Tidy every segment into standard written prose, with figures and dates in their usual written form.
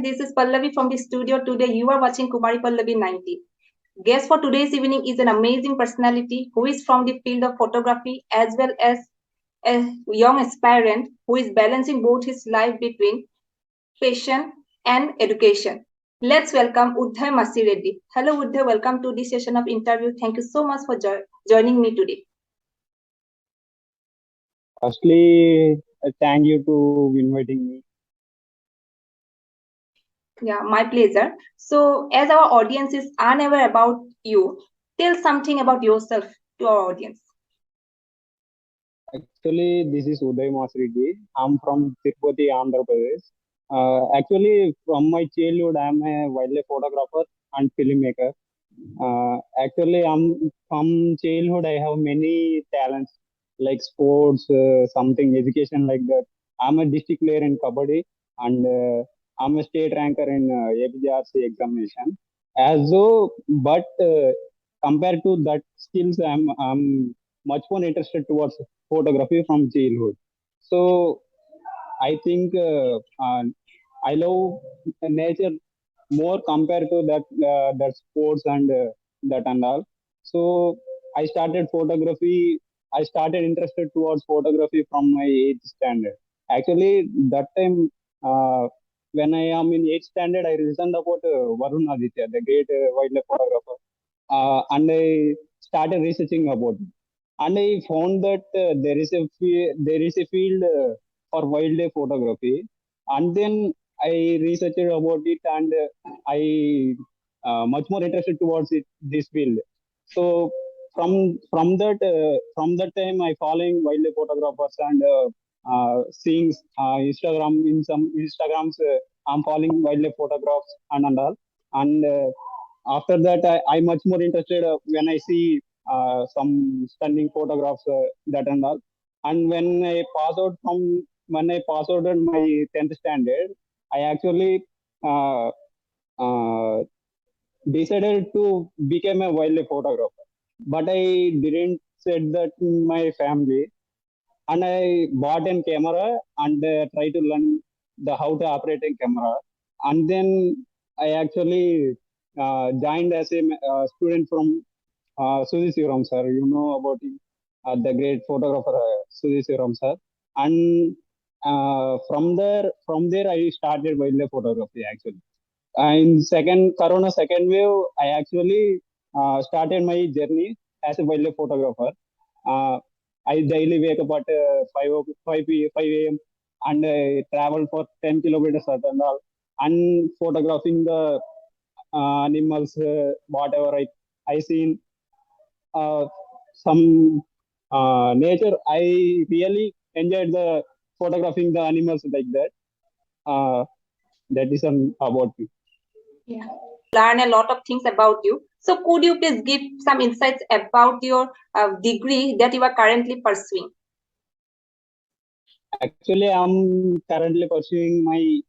this is Pallabi from the studio. Today you are watching Kumari Pallabi 90. Guest for today's evening is an amazing personality who is from the field of photography as well as a young aspirant who is balancing both his life between passion and education. Let's welcome Udhay Masireddy. Hello Udhay, welcome to this session of interview. Thank you so much for joining me today. Firstly, thank you to inviting me. Yeah, my pleasure. So, as our audience is unaware about you, tell something about yourself to our audience. Actually, this is Udhay Masireddy. I'm from Tirupati, Andhra Pradesh. Actually, from my childhood, I'm a wildlife photographer and filmmaker. Actually, I'm from childhood. I have many talents like sports, something education like that. I'm a district player in kabaddi, and I'm a state ranker in APJRC examination. As though, but compared to that skills, I'm much more interested towards photography from childhood. So I think I love nature more compared to that sports and that and all. So I started photography. I started interested towards photography from my eighth standard. Actually, that time when I am in eighth standard, I listened about Varun Aditya, the great wildlife photographer, and I started researching about it. And I found that there is a field for wildlife photography, and then I researched about it, and I much more interested towards this field. So from that time, I following wildlife photographers and seeing Instagram in some Instagrams. I'm following wildlife photographs and all, and after that, I much more interested when I see some stunning photographs that and all. And when I pass out in my 10th standard, I actually uh, uh, decided to become a wildlife photographer. But I didn't said that in my family, and I bought a camera and try to learn the how to operate a camera. And then I actually joined as a student from Sudhi Sivaram sir. You know about him, the great photographer Sudhi Sivaram sir. And from there I started wildlife photography actually. In second Corona second wave, I actually started my journey as a wildlife photographer. Uh, I daily wake up at 5 a.m. and I travel for 10 kilometers and all, and photographing the animals, whatever I seen uh, some nature. I really enjoyed the photographing the animals like that. Uh, that is about me. Yeah. Learn a lot of things about you. So, could you please give some insights about your degree that you are currently pursuing? Actually, I'm currently pursuing my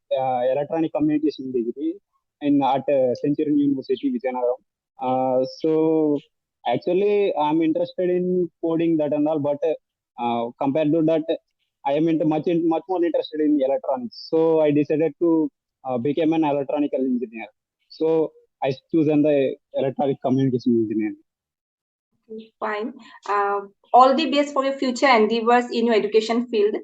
electronic communication degree in at Centurion University, Vijayanagaram. So actually, I'm interested in coding that and all, but compared to that, I am much more interested in electronics. So I decided to become an electronical engineer. So I chosen the electronic communication engineer. Fine. All the best for your future endeavors in your education field.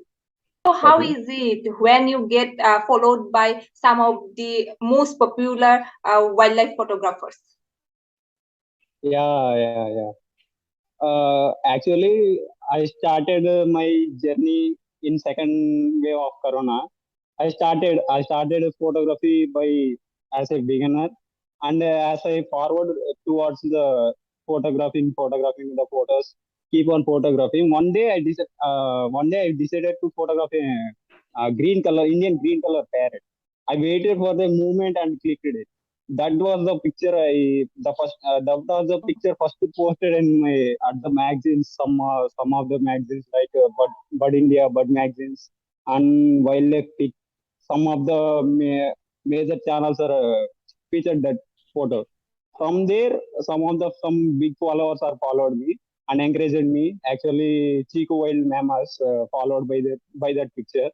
So, how Okay. is it when you get followed by some of the most popular wildlife photographers? Yeah. Actually, I started my journey in second wave of Corona. I started photography by as a beginner, and as I forward towards the photographing the photos, keep on photographing. One day I decided to photograph a green color Indian green color parrot. I waited for the movement and clicked it. That was the picture that was the picture first posted in my at the magazines, some of the magazines like Bud India, Bud magazines, and Wildlife Pic. Some of the major channels are featured that photo. From there, some big followers are followed me and encouraged me. Actually, Chico Wild Mamas followed by that picture.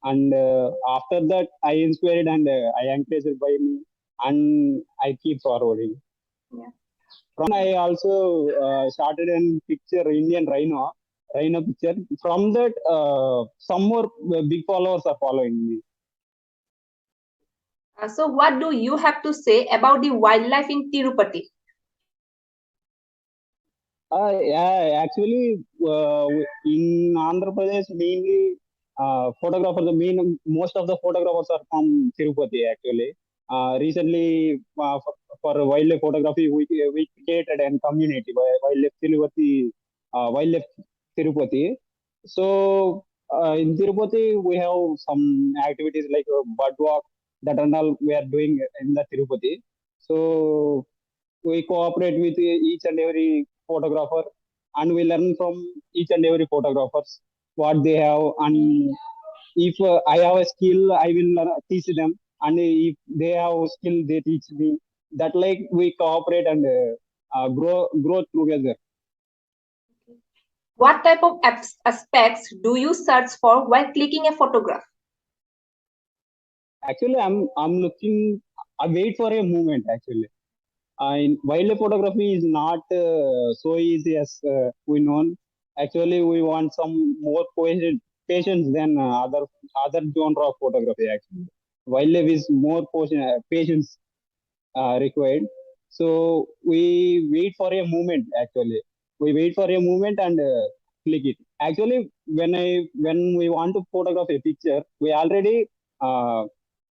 And after that, I inspired and I encouraged by me, and I keep forwarding. Yeah. From I also started in picture Indian rhino picture. From that, some more big followers are following me. So what do you have to say about the wildlife in Tirupati? Yeah, actually, in Andhra Pradesh, mainly photographers, most of the photographers are from Tirupati, actually. Recently, for wildlife photography, we created a community, Wildlife Tirupati. So, in Tirupati, we have some activities like bird walk, that and all we are doing in the Tirupati. So, we cooperate with each and every photographer, and we learn from each and every photographers what they have. And if I have a skill, I will teach them, and if they have skill, they teach me. That like we cooperate and grow together. What type of aspects do you search for while clicking a photograph? Actually, I'm looking, I wait for a moment actually. In wildlife photography is not so easy as we know. Actually, we want some more patience than other genre of photography. Actually, wildlife is more patience required. So we wait for a moment. Actually, we wait for a moment and click it. Actually, when we want to photograph a picture, we already uh,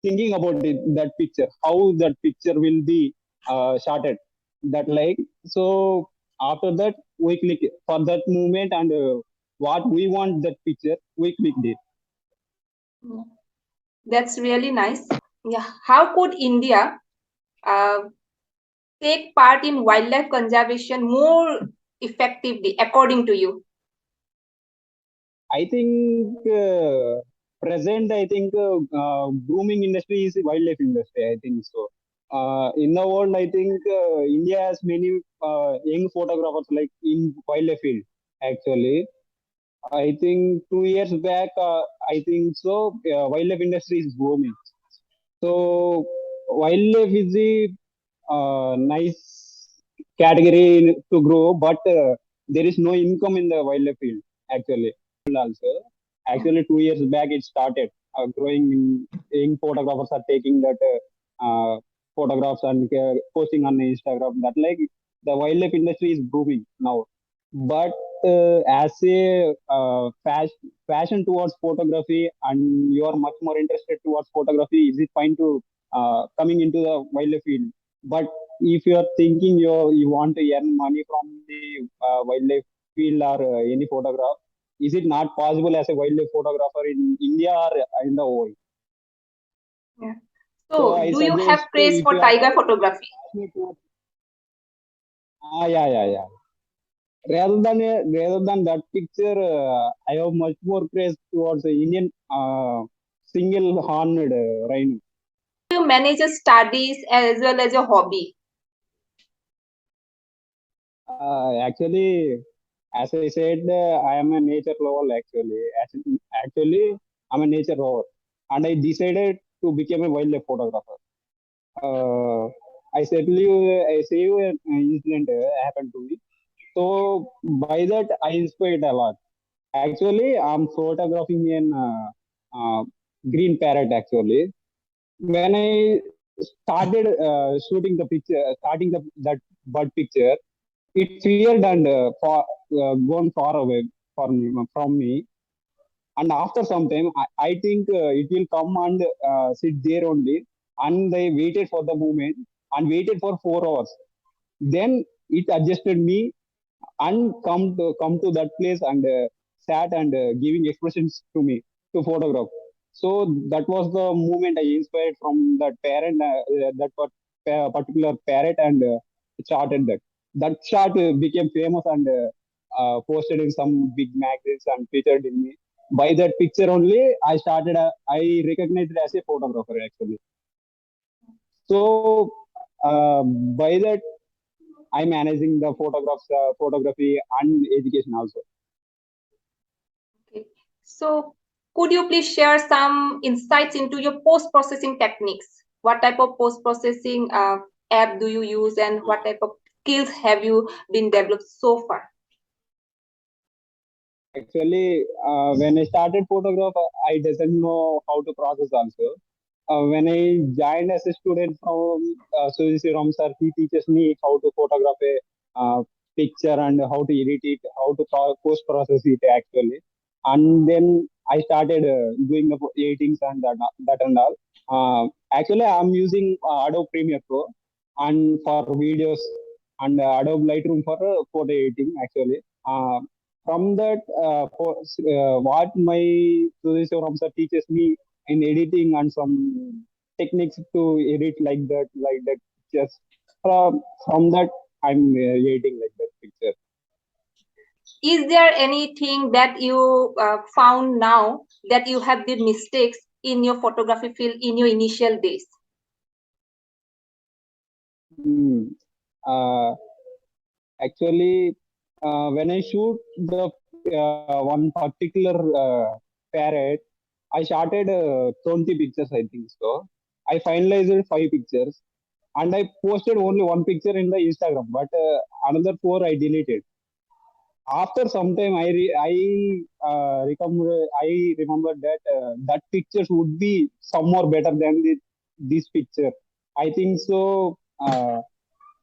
thinking about that picture, how that picture will be shotted. That like, so after that we click it for that moment, and what we want that picture, we click it. That's really nice. Yeah. How could India uh, take part in wildlife conservation more effectively, according to you? I think present. I think grooming industry is wildlife industry. I think so. In the world, I think India has many young photographers like in wildlife field. Actually, I think 2 years back, I think so. Wildlife industry is booming. So wildlife is the nice category to grow, but there is no income in the wildlife field actually. Also, Yeah. actually 2 years back it started growing. In photographers are taking that photographs and posting on Instagram. That like the wildlife industry is booming now. But as a passion towards photography, and you are much more interested towards photography, is it fine to coming into the wildlife field? But if you are thinking you want to earn money from the wildlife field or any photograph, is it not possible as a wildlife photographer in India or in the world? Yeah. So So, I do you have suggest praise if for you are tiger photography? passionate towards, yeah. Rather than that picture, I have much more praise towards the Indian single horned rhino. You manage your studies as well as your hobby. Actually, as I said, I am a nature lover. Actually, I'm a nature lover, and I decided to become a wildlife photographer. Uh, I say you an incident happened to me. So by that, I inspired a lot. Actually, I'm photographing an green parrot. Actually, when I started shooting the picture, starting that bird picture, it feared and gone far away from me. And after some time, I think it will come and sit there only. And they waited for the moment and waited for 4 hours. Then it adjusted me and come to that place and sat and giving expressions to me to photograph. So that was the moment I inspired from that parent, particular parrot, and charted that shot became famous and posted in some big magazines and featured in me. By that picture only, I recognized as a photographer actually. So by that, I'm managing the photography and education also. Okay. So, Could you please share some insights into your post-processing techniques? What type of post-processing app do you use, and what type of skills have you been developed so far? Actually, when I started photograph, I didn't know how to process also. When I joined as a student from Sudhir Ram sir, he teaches me how to photograph a picture and how to edit it, how to post process it actually. And then I started doing the editings and that and all. Actually, I'm using Adobe Premiere Pro and for videos and Adobe Lightroom for photo editing actually. From that, what my Sudhir Ram sir teaches me in editing and some techniques to edit like that. Just from that, I'm editing like that picture. Is there anything that you found now that you have did mistakes in your photography field in your initial days? Uh, Actually, when I shoot the one particular parrot, I started 20 pictures, I think so. I finalized 5 pictures and I posted only one picture in the Instagram, but another 4 I deleted. After some time, I remember that that pictures would be some more better than this picture. I think so.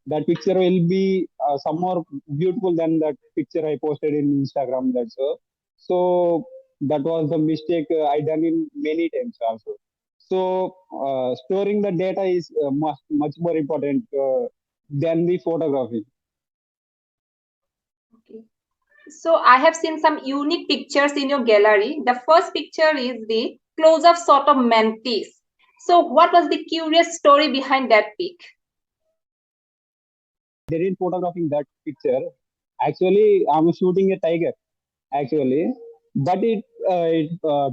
That picture will be some more beautiful than that picture I posted in Instagram. That's so. That was the mistake I done in many times also. So storing the data is much more important than the photography. Okay. So I have seen some unique pictures in your gallery. The first picture is the close-up shot of mantis. So what was the curious story behind that pic? There in photographing that picture. Actually, I'm shooting a tiger. Actually, but it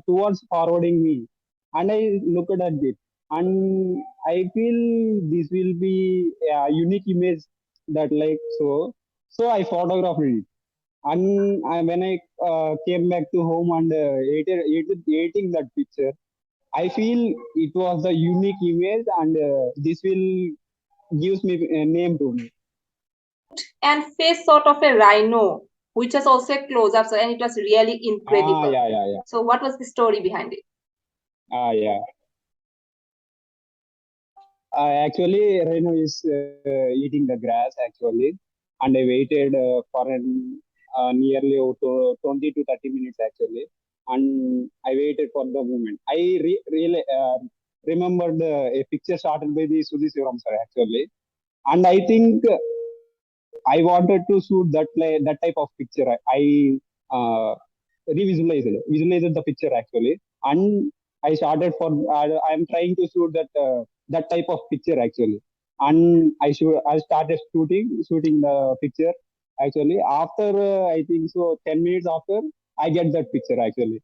towards forwarding me, and I looked at it, and I feel this will be a unique image that like so. So I photographed it, and when I came back to home and editing that picture, I feel it was the unique image, and this will gives me a name to me. And face shot of a rhino, which was also a close-up, and it was really incredible. Yeah. So what was the story behind it? Yeah. Actually, Reno is eating the grass actually, and I waited for nearly 20 to 30 minutes actually, and I waited for the moment. I really remembered a picture started by the Sudhi Sivaram sir actually, and I think I wanted to shoot that type of picture. I visualized the picture actually, and I started for I'm trying to shoot that type of picture actually, and I started shooting the picture actually. After I think so 10 minutes after I get that picture actually,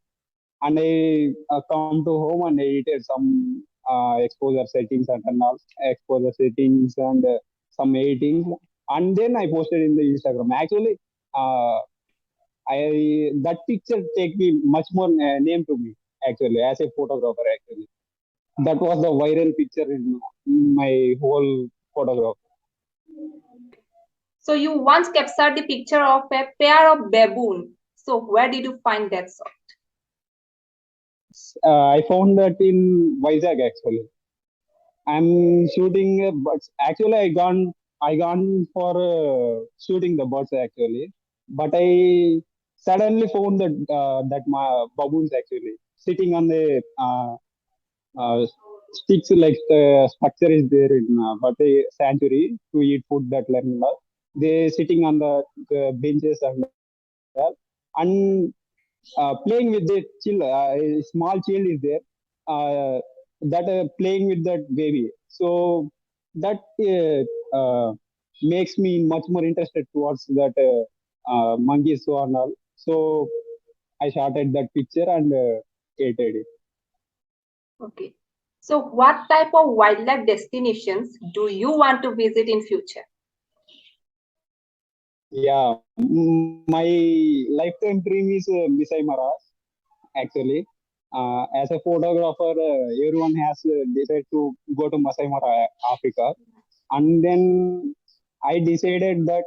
and I come to home and I edited some exposure settings and all exposure settings and some editings, and then I posted in the Instagram. Actually, uh, I that picture take me much more name to me actually as a photographer. Actually, that was the viral picture in my whole photograph. So you once captured the picture of a pair of baboon. So where did you find that shot? I found that in Vizag actually. I'm shooting birds. Actually, I gone for shooting the birds actually, but I suddenly found that my baboons actually sitting on the uh, sticks like the structure is there in but a sanctuary to eat food that learn. They sitting on the benches and playing with the a small child is there that playing with that baby. So that makes me much more interested towards that monkeys so and all. So I started that picture and created it. Okay. So what type of wildlife destinations do you want to visit in future? Yeah, my lifetime dream is Misai Maras actually. As a photographer, everyone has decided to go to Masai Mara, Africa, and then I decided that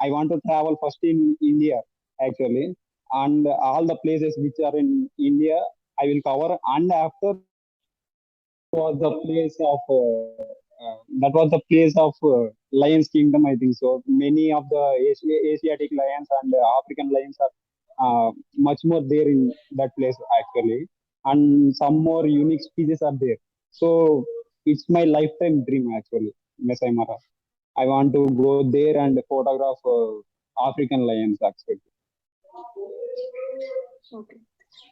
I want to travel first in India actually, and all the places which are in India I will cover, and after was the place of that was the place of Lions Kingdom, I think so. Many of the Asiatic lions and African lions are much more there in that place actually, and some more unique species are there. So it's my lifetime dream actually, Masai Mara. I want to go there and photograph African lions actually. Okay.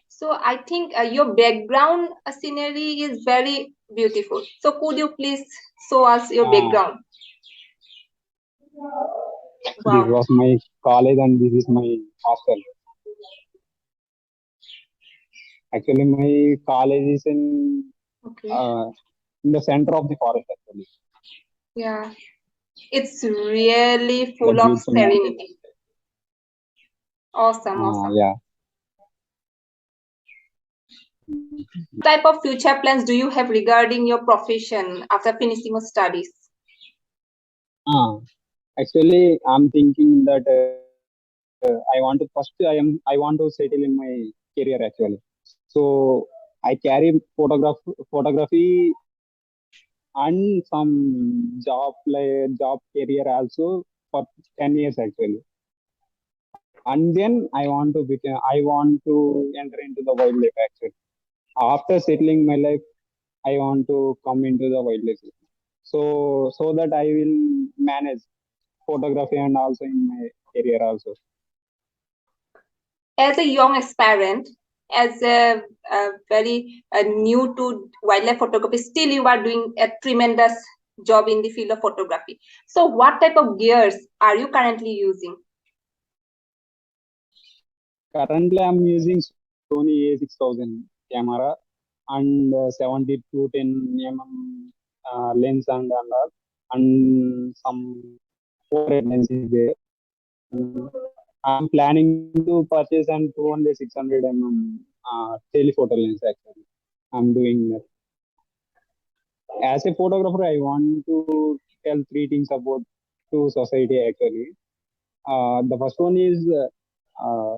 So I think your background scenery is very beautiful. So could you please show us your background? This Wow. was my college and this is my hostel. Actually, my college is Okay. in the center of the forest actually. Yeah. It's really The full of beautiful mountains. serenity. Awesome, awesome. Yeah. What type of future plans do you have regarding your profession after finishing your studies? Actually, I'm thinking that I want to settle in my career actually. So I carry photography and some job career also for 10 years actually. And then I want to enter into the wildlife actually. After settling my life, I want to come into the wildlife. So that I will manage photography and also in my career also. As a young aspirant, as a very new to wildlife photography, still you are doing a tremendous job in the field of photography. So what type of gears are you currently using? Currently, I'm using Sony A6000 camera and 70 to 10 mm lens and all, and some 400 lens is there. I'm planning to purchase an 200 600 mm telephoto lens actually. I'm doing that. As a photographer, I want to tell three things about to society actually. The first one is uh,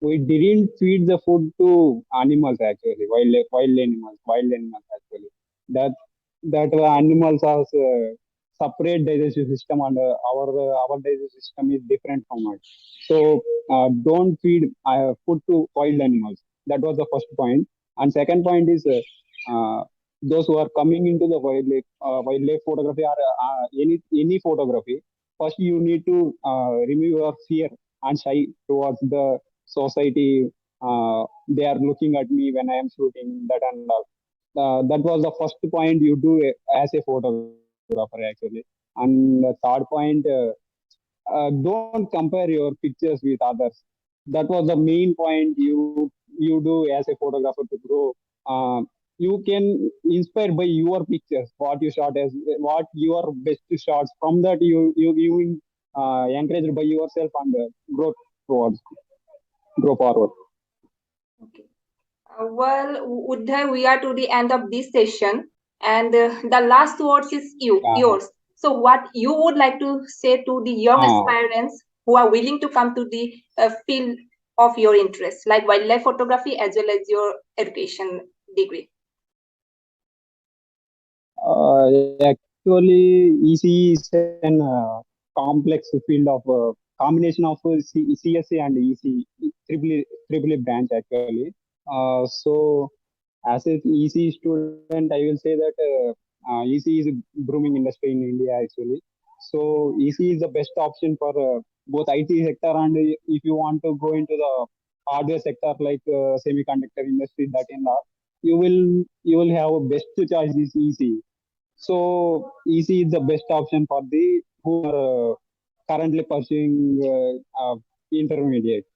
we didn't feed the food to animals actually, wild animals actually. That animals have separate digestive system, and our digestive system is different from us. So don't feed food to wild animals. That was the first point. And second point is those who are coming into the wildlife photography or any photography. First, you need to remove your fear and shy towards the society. They are looking at me when I am shooting that and all. That was the first point you do as a photographer actually. And the third point, don't compare your pictures with others. That was the main point you do as a photographer to grow. You can inspire by your pictures, what you shot as what your best shots. From that, you encouraged by yourself and grow towards grow forward. Okay. Well, Udhay, we are to the end of this session, and the last words is Uh, yours. So, what you would like to say to the young uh, aspirants who are willing to come to the field of your interest, like wildlife photography as well as your education degree? Actually, ECE is an complex field of combination of CSA and EC triple E branch actually. So as an EC student, I will say that EC is a grooming industry in India actually. So EC is the best option for both IT sector and if you want to go into the hardware sector like semiconductor industry, that and all, you will have a best choice is EC. So EC is the best option for the who are currently pursuing intermediate.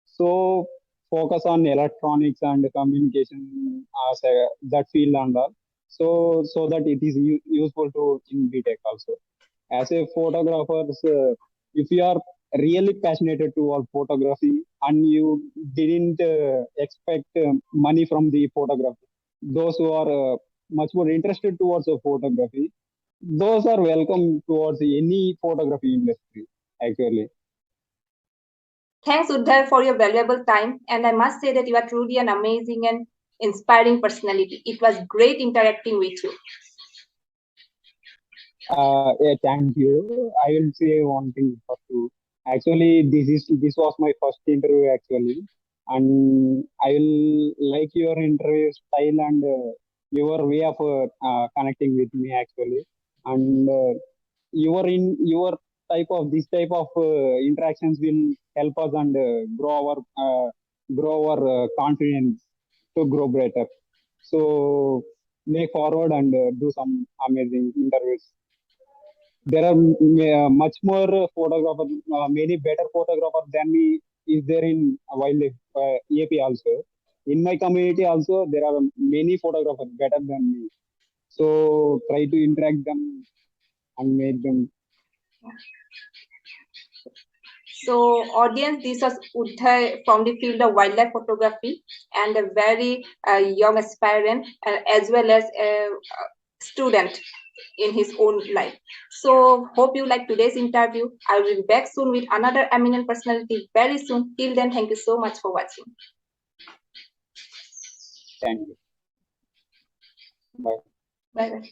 So focus on electronics and communication as that field and all. So that it is useful to in BTech also. As a photographer, if you are really passionate toward photography, and you didn't expect money from the photography. Those who are much more interested towards the photography, those are welcome towards any photography industry, actually. Thanks, Udhay, for your valuable time. And I must say that you are truly an amazing and inspiring personality. It was great interacting with you. Yeah, thank you. I will say one thing for you. Actually, this was my first interview actually, and I will like your interview style and your way of connecting with me actually, and your type of interactions will help us and grow our confidence to grow better. So make forward and do some amazing interviews. There are much more photographers, many better photographers than me is there in wildlife AP also. In my community also, there are many photographers better than me. So try to interact them and make them. So, audience, this was Udhay from the field of wildlife photography and a very young aspirant as well as a student in his own life. So, hope you like today's interview. I will be back soon with another eminent personality very soon. Till then, thank you so much for watching. Thank you. Bye. Bye bye.